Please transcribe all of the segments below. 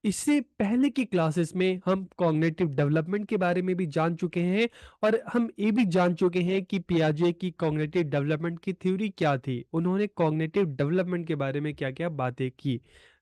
इससे पहले की क्लासेस में हम कॉग्निटिव डेवलपमेंट के बारे में भी जान चुके हैं और हम ये भी जान चुके हैं कि पियाजे की कॉग्निटिव डेवलपमेंट की थ्योरी क्या थी, उन्होंने कॉग्निटिव डेवलपमेंट के बारे में क्या क्या बातें की।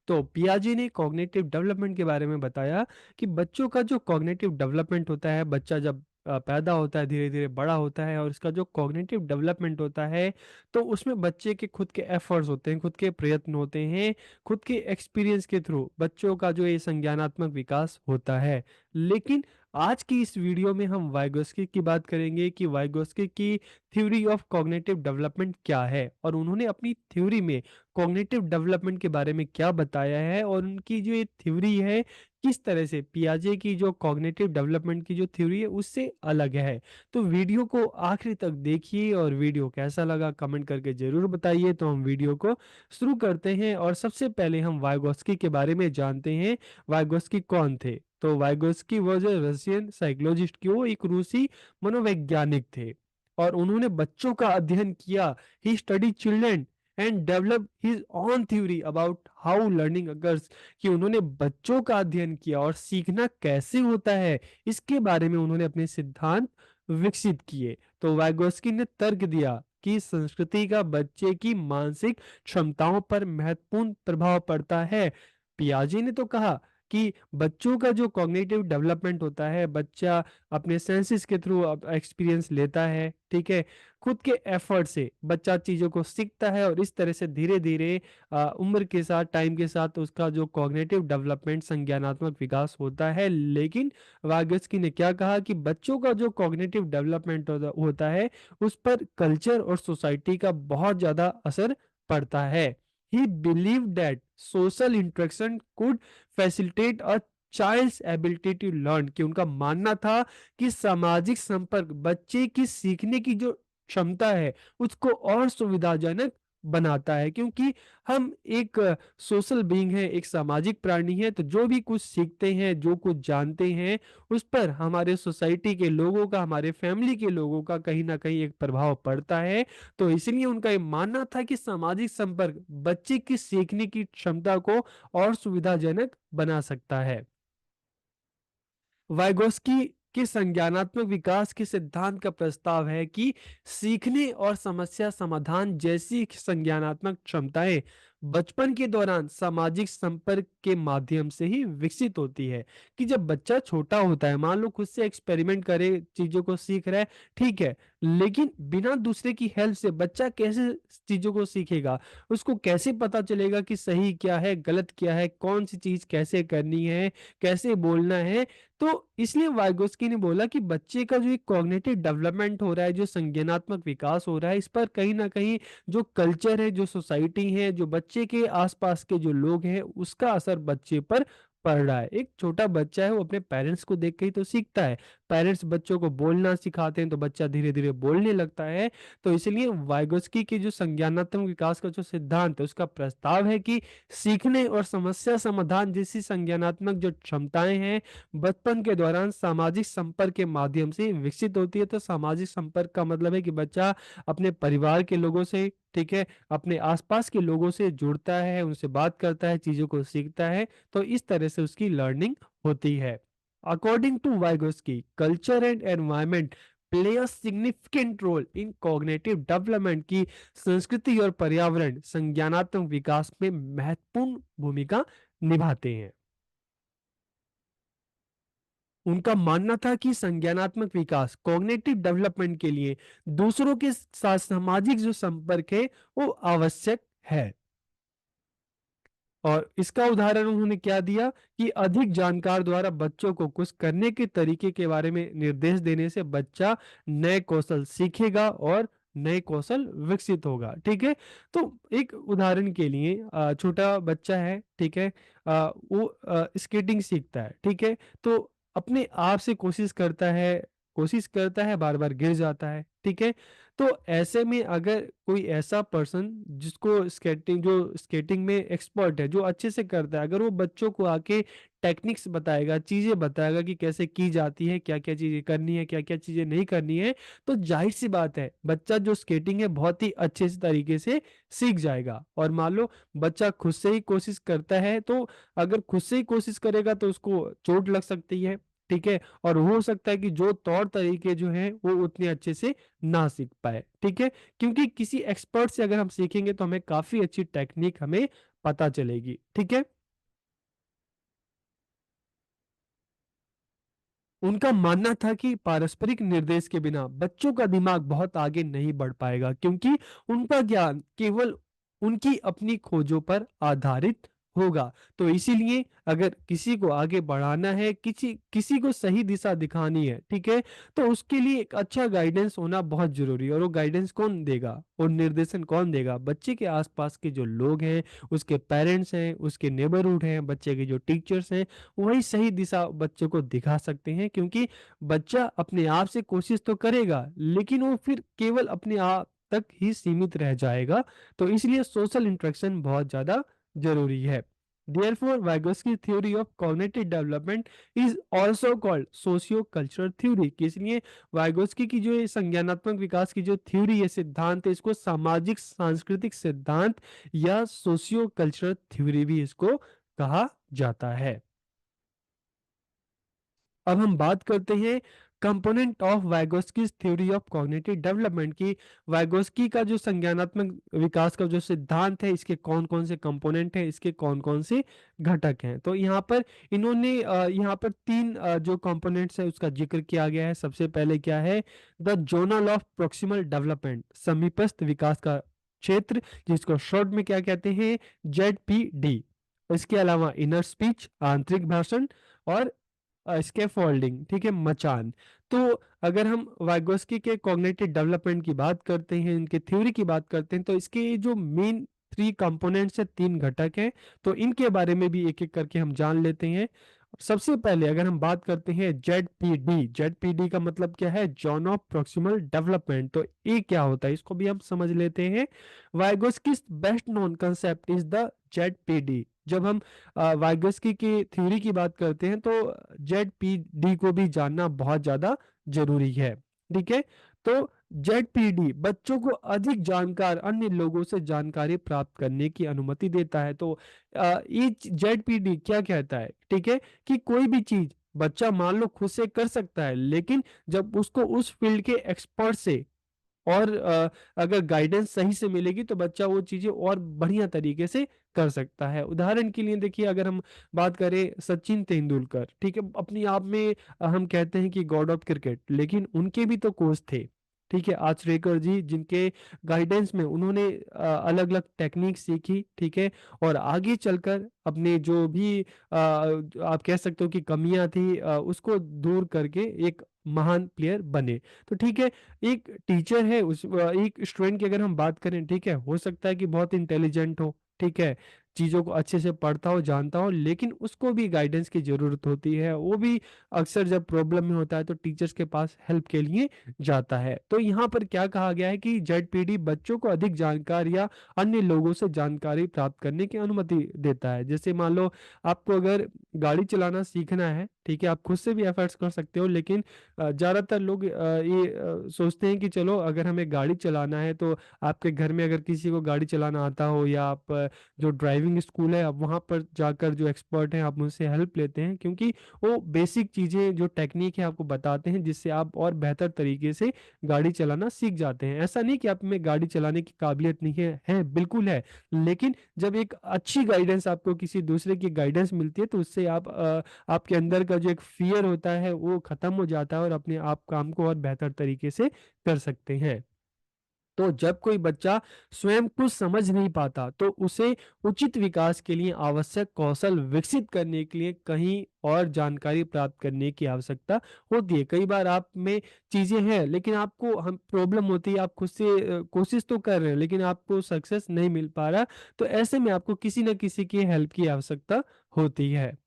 तो पियाजे ने कॉग्निटिव डेवलपमेंट के बारे में बताया कि बच्चों का जो कॉग्निटिव डेवलपमेंट होता है, बच्चा जब पैदा होता है, धीरे धीरे बड़ा होता है और उसका जो कॉग्निटिव डेवलपमेंट होता है, तो उसमें बच्चे के खुद के एफर्ट्स होते हैं, खुद के प्रयत्न होते हैं, खुद के एक्सपीरियंस के थ्रू बच्चों का जो ये संज्ञानात्मक विकास होता है। लेकिन आज की इस वीडियो में हम वाइगोस्की की बात करेंगे कि वाइगोस्की की थ्योरी ऑफ कॉग्निटिव डेवलपमेंट क्या है और उन्होंने अपनी थ्योरी में कॉग्निटिव डेवलपमेंट के बारे में क्या बताया है और उनकी जो ये थ्योरी है किस तरह से पियाजे की जो कॉग्निटिव डेवलपमेंट की जो थ्योरी है उससे अलग है। तो वीडियो को आखिरी तक देखिए और वीडियो कैसा लगा कमेंट करके जरूर बताइए। तो हम वीडियो को शुरू करते हैं और सबसे पहले हम वाइगोस्की के बारे में जानते हैं। वाइगोस्की कौन थे? तो Vygotsky was a Russian psychologist, की वो एक रूसी मनोवैज्ञानिक थे और उन्होंने बच्चों का अध्ययन किया। He study children and develop his own theory about how learning occurs, कि उन्होंने बच्चों का अध्ययन किया और सीखना कैसे होता है इसके बारे में उन्होंने अपने सिद्धांत विकसित किए। तो वाइगोस्की ने तर्क दिया कि संस्कृति का बच्चे की मानसिक क्षमताओं पर महत्वपूर्ण प्रभाव पड़ता है। पियाजे ने तो कहा कि बच्चों का जो कॉग्निटिव डेवलपमेंट होता है, बच्चा अपने सेंसेस के थ्रू एक्सपीरियंस लेता है, ठीक है, खुद के एफर्ट से बच्चा चीजों को सीखता है और इस तरह से धीरे धीरे उम्र के साथ, टाइम के साथ उसका जो कॉग्निटिव डेवलपमेंट, संज्ञानात्मक विकास होता है। लेकिन वागस्की ने क्या कहा कि बच्चों का जो कॉग्निटिव डेवलपमेंट होता है उस पर कल्चर और सोसाइटी का बहुत ज्यादा असर पड़ता है। He believe that social interaction could facilitate a child's ability to learn, कि उनका मानना था कि सामाजिक संपर्क बच्चे की सीखने की जो क्षमता है उसको और सुविधाजनक बनाता है, क्योंकि हम एक सोशल बीइंग है, एक सामाजिक प्राणी है, तो जो भी कुछ सीखते हैं, जो कुछ जानते हैं, उस पर हमारे सोसाइटी के लोगों का, हमारे फैमिली के लोगों का कहीं ना कहीं एक प्रभाव पड़ता है। तो इसलिए उनका ये मानना था कि सामाजिक संपर्क बच्चे की सीखने की क्षमता को और सुविधाजनक बना सकता है। वाइगोस्की के संज्ञानात्मक विकास के सिद्धांत का प्रस्ताव है कि सीखने और समस्या समाधान जैसी संज्ञानात्मक क्षमताएं बचपन के दौरान सामाजिक संपर्क के माध्यम से ही विकसित होती है। कि जब बच्चा छोटा होता है, मान लो खुद से एक्सपेरिमेंट करे, चीजों को सीख रहा है, ठीक है, लेकिन बिना दूसरे की हेल्प से बच्चा कैसे चीजों को सीखेगा? उसको कैसे पता चलेगा कि सही क्या है, गलत क्या है, कौन सी चीज कैसे करनी है, कैसे बोलना है? तो इसलिए वाइगोस्की ने बोला कि बच्चे का जो एक कॉग्निटिव डेवलपमेंट हो रहा है, जो संज्ञानात्मक विकास हो रहा है, इस पर कहीं ना कहीं जो कल्चर है, जो सोसाइटी है, जो बच्चे के आसपास के जो लोग हैं, उसका असर बच्चे पर पड़ रहा है। एक छोटा बच्चा है, वो अपने पेरेंट्स को देख के ही तो सीखता है। पेरेंट्स बच्चों को बोलना सिखाते हैं तो बच्चा धीरे धीरे बोलने लगता है। तो इसलिए वाइगोस्की के जो संज्ञानात्मक विकास का जो सिद्धांत है उसका प्रस्ताव है कि सीखने और समस्या समाधान जैसी संज्ञानात्मक जो क्षमताएं हैं बचपन के दौरान सामाजिक संपर्क के माध्यम से विकसित होती है। तो सामाजिक संपर्क का मतलब है कि बच्चा अपने परिवार के लोगों से, ठीक है, अपने आसपास के लोगों से जुड़ता है, उनसे बात करता है, चीजों को सीखता है। तो इस तरह से उसकी लर्निंग होती है। According to Vygotsky, culture and environment play a significant role in cognitive development, की संस्कृति और पर्यावरण संज्ञानात्मक विकास में महत्वपूर्ण भूमिका निभाते हैं। उनका मानना था कि संज्ञानात्मक विकास, कॉग्निटिव डेवलपमेंट के लिए दूसरों के साथ सामाजिक जो संपर्क है वो आवश्यक है। और इसका उदाहरण उन्होंने क्या दिया कि अधिक जानकार द्वारा बच्चों को कुछ करने के तरीके के बारे में निर्देश देने से बच्चा नए कौशल सीखेगा और नए कौशल विकसित होगा, ठीक है। तो एक उदाहरण के लिए छोटा बच्चा है, ठीक है, वो स्केटिंग सीखता है, ठीक है, तो अपने आप से कोशिश करता है, बार बार गिर जाता है, ठीक है। तो ऐसे में अगर कोई ऐसा पर्सन जिसको स्केटिंग में एक्सपर्ट है, जो अच्छे से करता है, अगर वो बच्चों को आके टेक्निक्स बताएगा, चीज़ें बताएगा कि कैसे की जाती है, क्या क्या चीज़ें करनी है, क्या क्या चीज़ें नहीं करनी है, तो जाहिर सी बात है बच्चा जो स्केटिंग है बहुत ही अच्छे से तरीके से सीख जाएगा। और मान लो बच्चा खुद से ही कोशिश करता है, तो अगर खुद से ही कोशिश करेगा तो उसको चोट लग सकती है, ठीक है, और हो सकता है कि जो तौर तरीके जो हैं वो उतने अच्छे से ना सीख पाए, ठीक है, क्योंकि किसी एक्सपर्ट से अगर हम सीखेंगे तो हमें काफी अच्छी टेक्निक हमें पता चलेगी, ठीक है। उनका मानना था कि पारस्परिक निर्देश के बिना बच्चों का दिमाग बहुत आगे नहीं बढ़ पाएगा, क्योंकि उनका ज्ञान केवल उनकी अपनी खोजों पर आधारित होगा। तो इसीलिए अगर किसी को आगे बढ़ाना है, किसी किसी को सही दिशा दिखानी है, ठीक है, तो उसके लिए एक अच्छा गाइडेंस होना बहुत जरूरी है। और वो गाइडेंस कौन देगा और निर्देशन कौन देगा? बच्चे के आसपास के जो लोग हैं, उसके पेरेंट्स हैं, उसके नेबरहुड हैं, बच्चे के जो टीचर्स हैं, वही सही दिशा बच्चों को दिखा सकते हैं। क्योंकि बच्चा अपने आप से कोशिश तो करेगा, लेकिन वो फिर केवल अपने आप तक ही सीमित रह जाएगा। तो इसलिए सोशल इंटरेक्शन बहुत ज्यादा जरूरी है। Therefore, Vygotsky's theory of cognitive development is also called socio-cultural theory। कि इसलिए वाइगोस्की की जो ये संज्ञानात्मक विकास की जो थ्योरी है, सिद्धांत है, इसको सामाजिक सांस्कृतिक सिद्धांत या सोशियो कल्चरल थ्योरी भी इसको कहा जाता है। अब हम बात करते हैं component of Vygotsky's theory of cognitive development की। वाइगोस्की का जो संज्ञानात्मक विकास का जो सिद्धांत है, इसके कौन कौन से कंपोनेंट हैं, इसके कौन कौन से घटक हैं। तो यहाँ पर इन्होंने यहाँ पर तीन जो कंपोनेंट्स है उसका जिक्र किया गया है। सबसे पहले क्या है? The zonal of proximal development, समीपस्थ विकास का क्षेत्र, जिसको शॉर्ट में क्या कहते हैं? ZPD। इसके अलावा इनर स्पीच, आंतरिक भाषण, और स्कैफोल्डिंग, ठीक है, मचान। तो अगर हम वाइगोस्की के कॉग्निटिव डेवलपमेंट की बात करते हैं, इनके थ्योरी की बात करते हैं, तो इसके जो मेन थ्री कंपोनेंट्स है, तीन घटक हैं, तो इनके बारे में भी एक एक करके हम जान लेते हैं। सबसे पहले अगर हम बात करते हैं ZPD, ZPD का मतलब क्या है? John of proximal development. तो ये क्या होता है, इसको भी हम समझ लेते हैं। Vygotsky's best known concept is the ZPD। जब हम वाइगोस्की की थ्योरी की बात करते हैं, तो ZPD को भी जानना बहुत ज्यादा जरूरी है, ठीक है। तो ZPD बच्चों को अधिक जानकार अन्य लोगों से जानकारी प्राप्त करने की अनुमति देता है। तो ये ZPD क्या कहता है, ठीक है, कि कोई भी चीज बच्चा मान लो खुद से कर सकता है, लेकिन जब उसको उस फील्ड के एक्सपर्ट से और अगर गाइडेंस सही से मिलेगी तो बच्चा वो चीजें और बढ़िया तरीके से कर सकता है। उदाहरण के लिए देखिए, अगर हम बात करें सचिन तेंदुलकर, ठीक है, अपने आप में हम कहते हैं कि गॉड ऑफ क्रिकेट, लेकिन उनके भी तो कोच थे, ठीक है, आचरेकर जी, जिनके गाइडेंस में उन्होंने अलग अलग टेक्निक सीखी, ठीक है, और आगे चलकर अपने जो भी आप कह सकते हो कि कमियां थी, उसको दूर करके एक महान प्लेयर बने। तो ठीक है, एक टीचर है, एक स्टूडेंट की अगर हम बात करें, ठीक है, हो सकता है कि बहुत इंटेलिजेंट हो, ठीक है, चीजों को अच्छे से पढ़ता हो, जानता हो, लेकिन उसको भी गाइडेंस की जरूरत होती है। वो भी अक्सर जब प्रॉब्लम में होता है तो टीचर्स के पास हेल्प के लिए जाता है। तो यहाँ पर क्या कहा गया है कि ZPD बच्चों को अधिक जानकारी या अन्य लोगों से जानकारी प्राप्त करने की अनुमति देता है। जैसे मान लो आपको अगर गाड़ी चलाना सीखना है, ठीक है, आप खुद से भी एफर्ट्स कर सकते हो, लेकिन ज्यादातर लोग ये सोचते हैं कि चलो अगर हमें गाड़ी चलाना है तो आपके घर में अगर किसी को गाड़ी चलाना आता हो, या आप जो ड्राइविंग स्कूल है आप वहाँ पर जाकर जो एक्सपर्ट हैं आप उनसे हेल्प लेते हैं, क्योंकि वो बेसिक चीज़ें जो टेक्निक है आपको बताते हैं, जिससे आप और बेहतर तरीके से गाड़ी चलाना सीख जाते हैं। ऐसा नहीं कि आप में गाड़ी चलाने की काबिलियत नहीं है बिल्कुल है, लेकिन जब एक अच्छी गाइडेंस आपको किसी दूसरे की गाइडेंस मिलती है तो उससे आपके अंदर का जो एक फियर होता है वो खत्म हो जाता है, और अपने आप काम को और बेहतर तरीके से कर सकते हैं। तो जब कोई बच्चा स्वयं कुछ समझ नहीं पाता, तो उसे उचित विकास के लिए आवश्यक कौशल विकसित करने के लिए कहीं और जानकारी प्राप्त करने की आवश्यकता होती है। कई बार आप में चीजें हैं, लेकिन आपको हम प्रॉब्लम होती है, आप खुद से कोशिश तो कर रहे हैं, लेकिन आपको सक्सेस नहीं मिल पा रहा। तो ऐसे में आपको किसी न किसी की हेल्प की आवश्यकता होती है।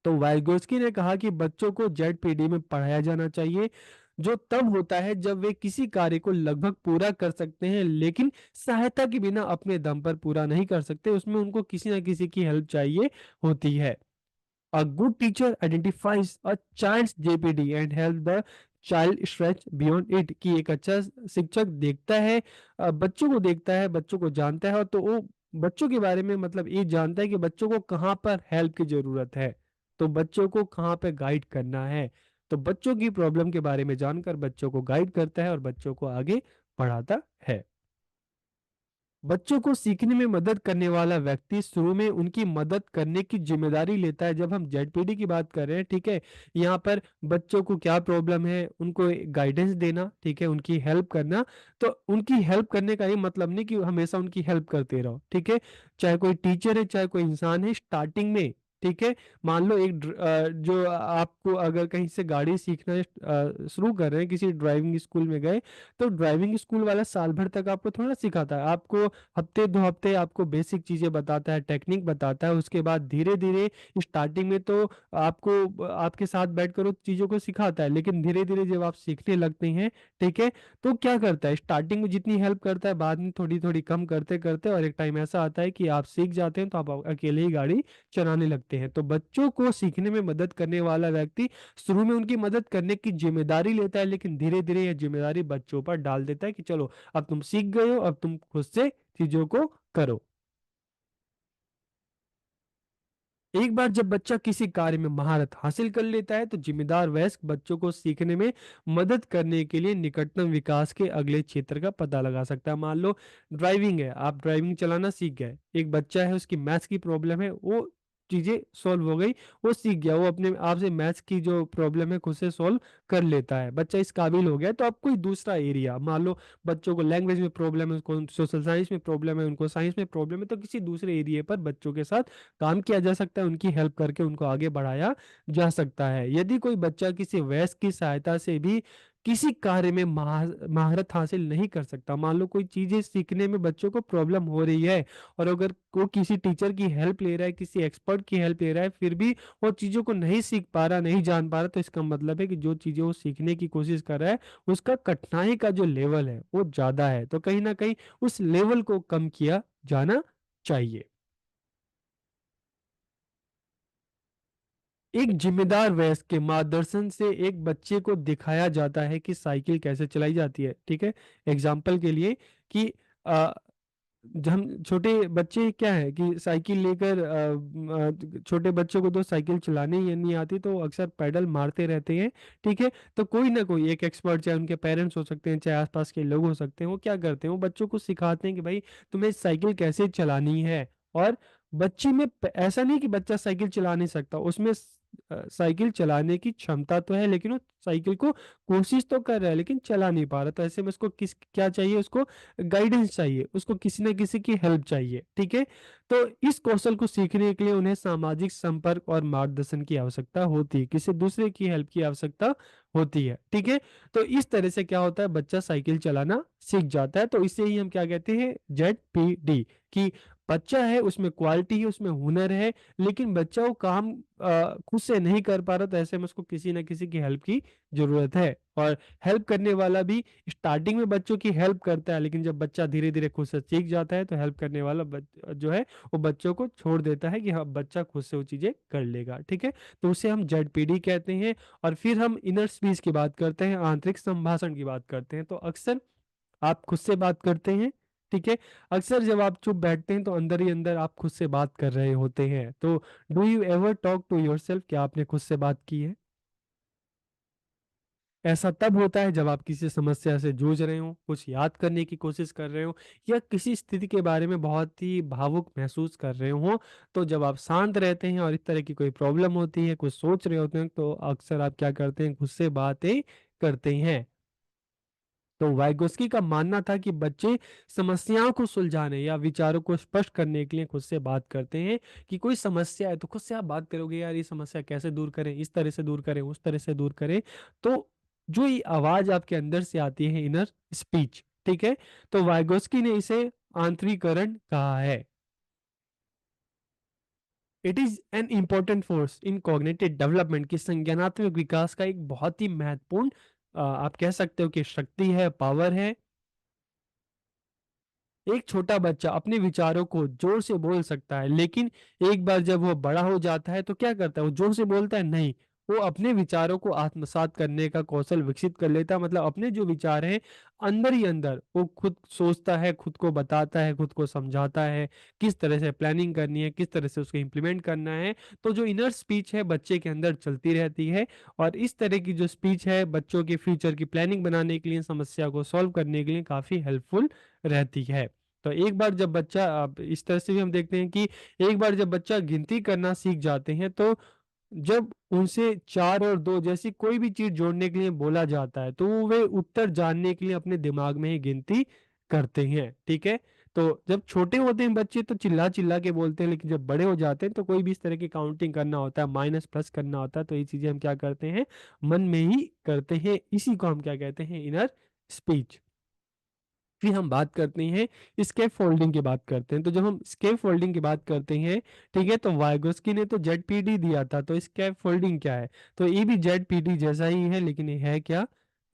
तो वाइगोस्की ने कहा कि बच्चों को ZPD में पढ़ाया जाना चाहिए। जो तब होता है जब वे किसी कार्य को लगभग पूरा कर सकते हैं लेकिन सहायता के बिना अपने दम पर पूरा नहीं कर सकते, उसमें उनको किसी ना किसी की हेल्प चाहिए होती है। A good teacher identifies a child's JPD and help the child stretch beyond it। कि एक अच्छा शिक्षक देखता है, बच्चों को देखता है, बच्चों को जानता है, और तो वो बच्चों के बारे में मतलब ये जानता है कि बच्चों को कहाँ पर हेल्प की जरूरत है, तो बच्चों को कहाँ पे गाइड करना है। तो बच्चों की प्रॉब्लम के बारे में जानकर बच्चों को गाइड करता है और बच्चों को आगे बढ़ाता है। बच्चों को सीखने में मदद करने वाला व्यक्ति शुरू में उनकी मदद करने की जिम्मेदारी लेता है। जब हम जेडपीडी की बात कर रहे हैं, ठीक है, यहाँ पर बच्चों को क्या प्रॉब्लम है उनको गाइडेंस देना, ठीक है, उनकी हेल्प करना। तो उनकी हेल्प करने का ये मतलब नहीं कि हमेशा उनकी हेल्प करते रहो, ठीक है। चाहे कोई टीचर है, चाहे कोई इंसान है, स्टार्टिंग में, ठीक है, मान लो जो आपको अगर कहीं से गाड़ी सीखना शुरू कर रहे हैं, किसी ड्राइविंग स्कूल में गए, तो ड्राइविंग स्कूल वाला साल भर तक आपको थोड़ा सिखाता है, आपको हफ्ते 2 हफ्ते आपको बेसिक चीजें बताता है, टेक्निक बताता है। उसके बाद धीरे धीरे स्टार्टिंग में तो आपको आपके साथ बैठकर उस चीजों को सिखाता है, लेकिन धीरे धीरे जब आप सीखने लगते हैं, ठीक है, तो क्या करता है, स्टार्टिंग में जितनी हेल्प करता है बाद में थोड़ी थोड़ी कम करते करते, और एक टाइम ऐसा आता है कि आप सीख जाते हैं तो आप अकेले ही गाड़ी चलाने लगते हैं। तो बच्चों को सीखने में मदद करने वाला व्यक्ति शुरू में उनकी मदद करने की जिम्मेदारी लेता है, लेकिन धीरे धीरे यह जिम्मेदारी बच्चों पर डाल देता है कि चलो अब तुम सीख गए हो, अब तुम खुद से चीजों को करो। एक बार जब बच्चा किसी कार्य में महारत हासिल कर लेता है तो जिम्मेदार वयस्क बच्चों को सीखने में मदद करने के लिए निकटतम विकास के अगले क्षेत्र का पता लगा सकता है। मान लो ड्राइविंग है, आप ड्राइविंग चलाना सीख गए, एक बच्चा है उसकी मैथ्स की प्रॉब्लम है, वो चीजें सॉल्व हो गई, वो सीख गया, वो अपने आप से मैथ्स की जो प्रॉब्लम है खुद से सॉल्व कर लेता है, बच्चा इस काबिल हो गया। तो अब कोई दूसरा एरिया, मान लो बच्चों को लैंग्वेज में प्रॉब्लम है, उनको सोशल साइंस में प्रॉब्लम है, उनको साइंस में प्रॉब्लम है, तो किसी दूसरे एरिया पर बच्चों के साथ काम किया जा सकता है, उनकी हेल्प करके उनको आगे बढ़ाया जा सकता है। यदि कोई बच्चा किसी वयस्क की सहायता से भी किसी कार्य में महारत हासिल नहीं कर सकता, मान लो कोई चीजें सीखने में बच्चों को प्रॉब्लम हो रही है, और अगर वो किसी टीचर की हेल्प ले रहा है, किसी एक्सपर्ट की हेल्प ले रहा है, फिर भी वो चीजों को नहीं सीख पा रहा, नहीं जान पा रहा, तो इसका मतलब है कि जो चीजें वो सीखने की कोशिश कर रहा है उसका कठिनाई का जो लेवल है वो ज्यादा है, तो कहीं ना कहीं उस लेवल को कम किया जाना चाहिए। एक जिम्मेदार वयस्क के मार्गदर्शन से एक बच्चे को दिखाया जाता है कि साइकिल कैसे चलाई जाती है, ठीक है। एग्जाम्पल के लिए कि आ, हम छोटे बच्चे क्या है कि साइकिल लेकर छोटे बच्चों को तो साइकिल चलाने ही नहीं आती, तो अक्सर पैडल मारते रहते हैं, ठीक है। तो कोई ना कोई एक एक्सपर्ट, चाहे उनके पेरेंट्स हो सकते हैं, चाहे आसपास के लोग हो सकते हैं, वो क्या करते हैं, वो बच्चों को सिखाते हैं कि भाई तुम्हें साइकिल कैसे चलानी है। और बच्ची में ऐसा नहीं कि बच्चा साइकिल चला नहीं सकता, उसमें साइकिल चलाने की क्षमता तो है, लेकिन वो साइकिल को कोशिश तो कर रहा है लेकिन चला नहीं पा रहा, तो ऐसे में उसको किस क्या चाहिए, उसको गाइडेंस चाहिए, उसको किसी न किसी की हेल्प चाहिए, ठीक है। तो इस कौशल को सीखने के लिए उन्हें सामाजिक संपर्क और मार्गदर्शन की आवश्यकता होती है, किसी दूसरे की हेल्प की आवश्यकता होती है, ठीक है। तो इस तरह से क्या होता है, बच्चा साइकिल चलाना सीख जाता है। तो इसे ही हम क्या कहते हैं, ZPD, कि बच्चा है उसमें क्वालिटी है, उसमें हुनर है, लेकिन बच्चा वो काम खुद से नहीं कर पा रहा, तो ऐसे में उसको किसी ना किसी की हेल्प की जरूरत है। और हेल्प करने वाला भी स्टार्टिंग में बच्चों की हेल्प करता है, लेकिन जब बच्चा धीरे धीरे खुद से सीख जाता है तो हेल्प करने वाला जो है वो बच्चों को छोड़ देता है कि हाँ बच्चा खुद से वो चीजें कर लेगा, ठीक है। तो उसे हम ZPD कहते हैं। और फिर हम इनर स्पीच की बात करते हैं, आंतरिक संभाषण की बात करते हैं। तो अक्सर आप खुद से बात करते हैं, ठीक है। अक्सर जब आप चुप बैठते हैं तो अंदर ही अंदर आप खुद से बात कर रहे होते हैं। तो do you ever talk to yourself, क्या आपने खुद से बात की है? ऐसा तब होता है जब आप किसी समस्या से जूझ रहे हो, कुछ याद करने की कोशिश कर रहे हो, या किसी स्थिति के बारे में बहुत ही भावुक महसूस कर रहे हो। तो जब आप शांत रहते हैं और इस तरह की कोई प्रॉब्लम होती है, कुछ सोच रहे होते हैं, तो अक्सर आप क्या करते हैं, खुद से बातें करते हैं। तो वाइगोस्की का मानना था कि बच्चे समस्याओं को सुलझाने या विचारों को स्पष्ट करने के लिए खुद से बात करते हैं। कि कोई समस्या है तो खुद से आप बात करोगे, यार ये समस्या कैसे दूर करें, इस तरह से दूर करें, उस तरह से दूर करें। तो जो ये आवाज आपके अंदर से आती है, इनर स्पीच, ठीक है। तो वाइगोस्की ने इसे आंतरिकरण कहा है। It is an important force in cognitive development, की संज्ञानात्मक विकास का एक बहुत ही महत्वपूर्ण आप कह सकते हो कि शक्ति है, पावर है। एक छोटा बच्चा अपने विचारों को जोर से बोल सकता है, लेकिन एक बार जब वो बड़ा हो जाता है तो क्या करता है, वो जोर से बोलता है नहीं, वो अपने विचारों को आत्मसात करने का कौशल विकसित कर लेता है। मतलब अपने जो विचार हैं अंदर ही अंदर वो खुद सोचता है, खुद को बताता है, खुद को समझाता है किस तरह से प्लानिंग करनी है, किस तरह से उसको इम्प्लीमेंट करना है। तो जो इनर स्पीच है बच्चे के अंदर चलती रहती है, और इस तरह की जो स्पीच है बच्चों के फ्यूचर की प्लानिंग बनाने के लिए, समस्या को सॉल्व करने के लिए काफ़ी हेल्पफुल रहती है। तो एक बार जब बच्चा, अब इस तरह से भी हम देखते हैं कि एक बार जब बच्चा गिनती करना सीख जाते हैं, तो जब उनसे 4 और 2 जैसी कोई भी चीज जोड़ने के लिए बोला जाता है तो वे उत्तर जानने के लिए अपने दिमाग में ही गिनती करते हैं। ठीक है। तो जब छोटे होते हैं बच्चे तो चिल्ला चिल्ला के बोलते हैं, लेकिन जब बड़े हो जाते हैं तो कोई भी इस तरह की काउंटिंग करना होता है, माइनस प्लस करना होता है, तो ये चीजें हम क्या करते हैं, मन में ही करते हैं। इसी को हम क्या कहते हैं, इनर स्पीच। फिर हम बात करते हैं स्केप फोल्डिंग की बात करते हैं। तो जब हम स्केप फोल्डिंग की बात करते हैं, ठीक है, तो वाइगोस्की ने तो जेड दिया था, तो स्केप फोल्डिंग क्या है, तो ये भी जेड जैसा ही है, लेकिन ये है क्या,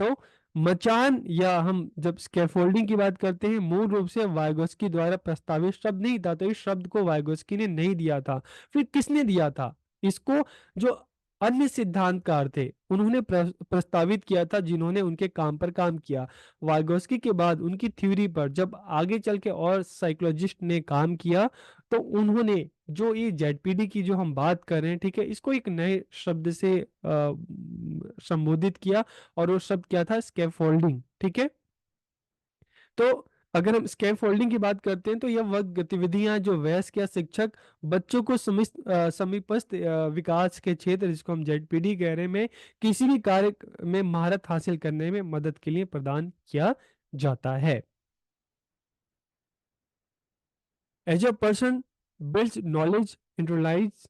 तो मचान, या हम जब स्कैफोल्डिंग की बात करते हैं मूल रूप से वाइगोस्की द्वारा प्रस्तावित शब्द नहीं था, तो इस शब्द को वाइगोस्की ने नहीं दिया था। फिर किसने दिया था इसको, जो अन्य सिद्धांतकार थे उन्होंने प्रस्तावित किया था, जिन्होंने उनके काम पर काम किया। वाइगोस्की के बाद उनकी थ्योरी पर जब आगे चल के और साइकोलॉजिस्ट ने काम किया, तो उन्होंने जो ये जेडपीडी की जो हम बात कर रहे हैं, ठीक है, इसको एक नए शब्द से संबोधित किया, और वो शब्द क्या था, स्कैफोल्डिंग। ठीक है। तो अगर हम स्कैम फोल्डिंग की बात करते हैं, तो यह वह गतिविधियां जो वयस्क या शिक्षक बच्चों को समीपस्थ विकास के क्षेत्र, जिसको हम जेडपीडी कह रहे हैं, में किसी भी कार्य में महारत हासिल करने में मदद के लिए प्रदान किया जाता है। As a person builds knowledge, internalize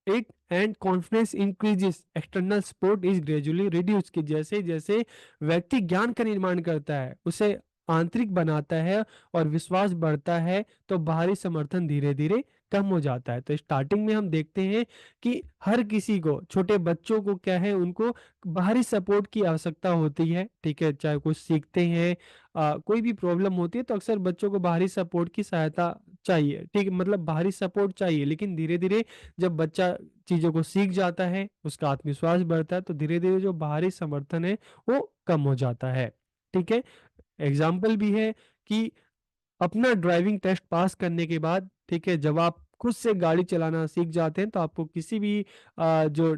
it and confidence increases, external support is gradually reduced, कि जैसे जैसे व्यक्ति ज्ञान का निर्माण करता है, उसे आंतरिक बनाता है और विश्वास बढ़ता है, तो बाहरी समर्थन धीरे धीरे कम हो जाता है। तो स्टार्टिंग में हम देखते हैं कि हर किसी को, छोटे बच्चों को क्या है, उनको बाहरी सपोर्ट की आवश्यकता होती है। ठीक है, चाहे कुछ सीखते हैं, कोई भी प्रॉब्लम होती है तो अक्सर बच्चों को बाहरी सपोर्ट की सहायता चाहिए। ठीक है, मतलब बाहरी सपोर्ट चाहिए, लेकिन धीरे धीरे जब बच्चा चीजों को सीख जाता है, उसका आत्मविश्वास बढ़ता है, तो धीरे धीरे जो बाहरी समर्थन है वो कम हो जाता है। ठीक है। एग्जाम्पल भी है कि अपना ड्राइविंग टेस्ट पास करने के बाद, ठीक है, जब आप खुद से गाड़ी चलाना सीख जाते हैं, तो आपको किसी भी जो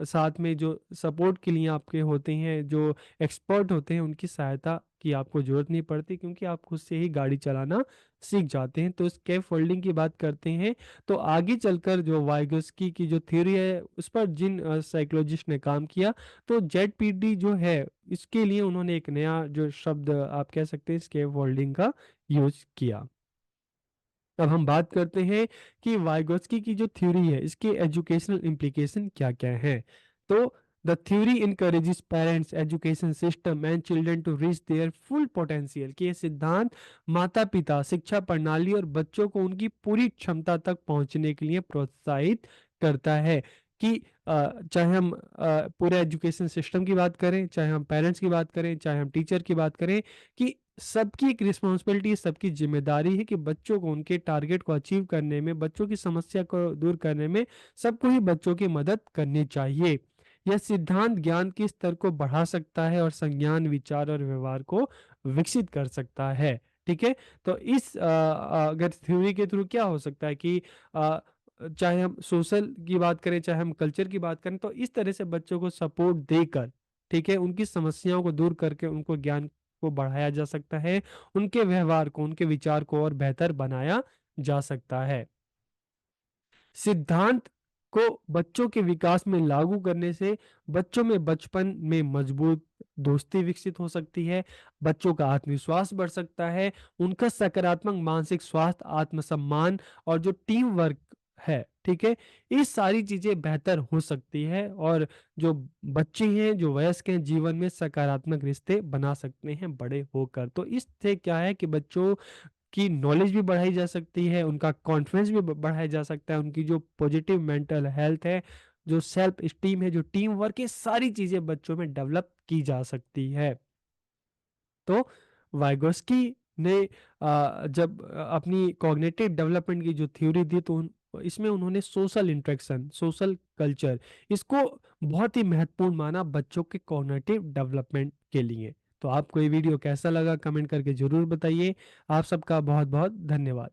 साथ में जो सपोर्ट के लिए आपके होते हैं, जो एक्सपर्ट होते हैं, उनकी सहायता की आपको जरूरत नहीं पड़ती, क्योंकि आप खुद से ही गाड़ी चलाना सीख जाते हैं। तो स्केप फोल्डिंग की बात करते हैं, तो आगे चलकर जो वाइगोस्की की जो थ्योरी है उस पर जिन साइकोलॉजिस्ट ने काम किया, तो जेड जो है, इसके लिए उन्होंने एक नया जो शब्द आप कह सकते हैं स्केप फोल्डिंग का यूज किया। अब हम बात करते हैं कि वाइगोत्स्की की जो थ्योरी है इसके एजुकेशनल इम्प्लीकेशन क्या क्या है। तो the theory encourages parents, education system and children to reach their full potential, कि ये सिद्धांत माता पिता, शिक्षा प्रणाली और बच्चों को उनकी पूरी क्षमता तक पहुंचने के लिए प्रोत्साहित करता है। कि चाहे हम पूरे एजुकेशन सिस्टम की बात करें, चाहे हम पेरेंट्स की बात करें, चाहे हम टीचर की बात करें, कि सबकी एक रिस्पॉन्सिबिलिटी, सबकी जिम्मेदारी है कि बच्चों को उनके टारगेट को अचीव करने में, बच्चों की समस्या को दूर करने में सबको ही बच्चों की मदद करनी चाहिए। यह सिद्धांत ज्ञान के स्तर को बढ़ा सकता है और संज्ञान, विचार और व्यवहार को विकसित कर सकता है। ठीक है। तो इस अगर थ्योरी के थ्रू क्या हो सकता है कि अ, चाहे हम सोशल की बात करें, चाहे हम कल्चर की बात करें, तो इस तरह से बच्चों को सपोर्ट देकर, ठीक है, उनकी समस्याओं को दूर करके उनको ज्ञान को बढ़ाया जा सकता है, उनके व्यवहार को, उनके विचार को और बेहतर बनाया जा सकता है। सिद्धांत को बच्चों के विकास में लागू करने से बच्चों में बचपन में मजबूत दोस्ती विकसित हो सकती है, बच्चों का आत्मविश्वास बढ़ सकता है, उनका सकारात्मक मानसिक स्वास्थ्य, आत्मसम्मान और जो टीम वर्क है, ठीक है, ये सारी चीजें बेहतर हो सकती है, और जो बच्चे हैं, जो वयस्क हैं, जीवन में सकारात्मक रिश्ते बना सकते हैं बड़े होकर। तो इससे क्या है कि बच्चों की नॉलेज भी बढ़ाई जा सकती है, उनका कॉन्फिडेंस भी बढ़ाया जा सकता है, उनकी जो पॉजिटिव मेंटल हेल्थ है जो सेल्फ एस्टीम है, जो टीम वर्क है, सारी चीज़ें बच्चों में डेवलप की जा सकती है। तो वाइगोस्की ने जब अपनी कॉग्निटिव डेवलपमेंट की जो थ्योरी दी, तो इसमें उन्होंने सोशल इंटरेक्शन, सोशल कल्चर, इसको बहुत ही महत्वपूर्ण माना बच्चों के कॉग्निटिव डेवलपमेंट के लिए। तो आपको ये वीडियो कैसा लगा कमेंट करके ज़रूर बताइए। आप सबका बहुत बहुत धन्यवाद।